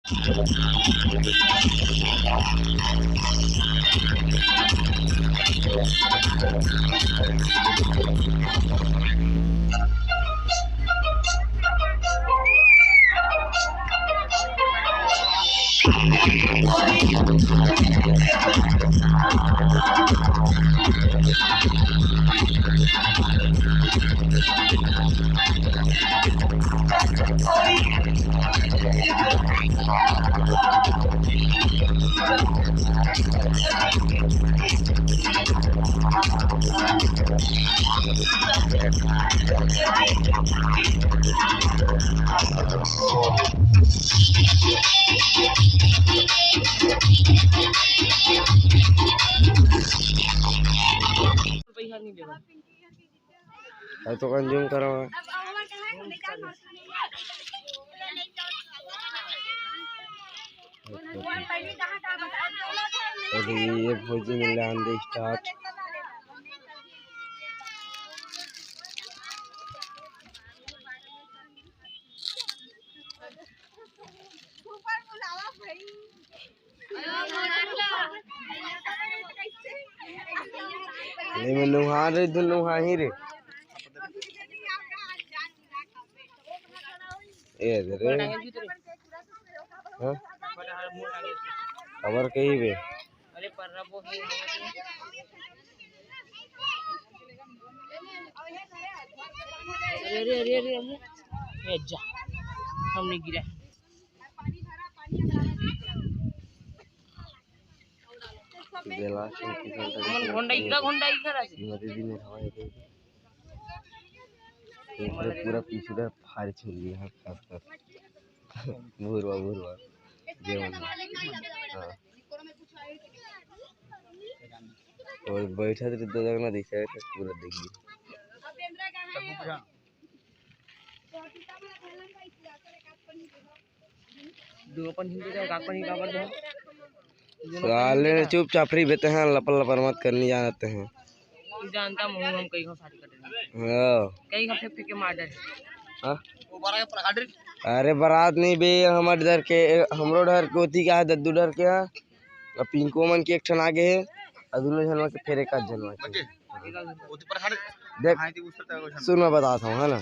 तो कंज्यूम करो। ये भोजी में लांदे स्टार्ट। नहीं मैं नुहा रे दु नुहा ही रे ए रे हां खबर कही बे अरे पर वो है अरे अरे अरे अरे जा हमने गिरा पूरा पीछे फाड़ छोड़ दिया भूरवा भूरवा और बैठा तो दो जगह दिखा पूरा देखिए साले चुपचाप फ्री बेते हैं लपल लपर मत करनी जानते हैं जानता हूं हम कहीं को शादी कर हां कहीं का फेंक के मार दे हां वो बारा का काट अरे बारात नहीं बे हमर डर के हमरो डर कोती का दद्दू डर के है पिंको मन के एक ठन आगे है अदुनो जनवा के फेरे का जनवा ओती पर खड़ देख सुन मैं बताता हूं है ना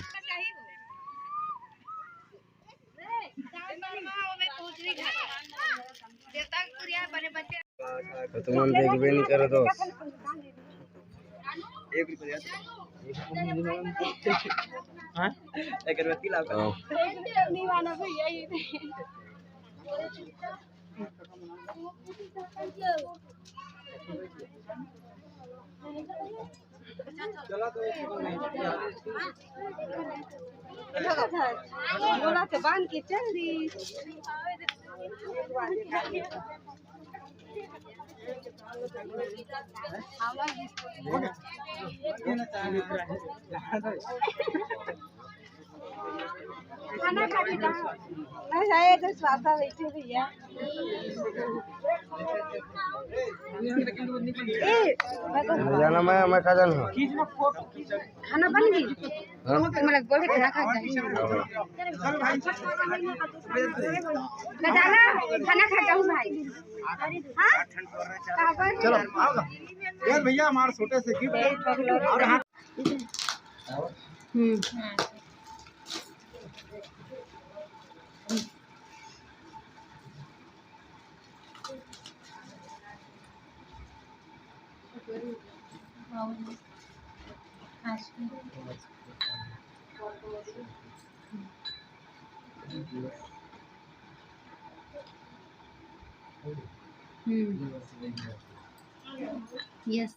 तो तुम देखबे नहीं करो तो 1 रुपया हां एक रुपया तिला निवाना भैया चला तो बोला तो बांध के चल दी खाना खाती जाए तो स्वासा बैठे भैया जाना मैं खा हूँ खाना बन गई बोले खाना खा खाना खाता हूँ भाई चलो यार भैया हमारे छोटे से Yes.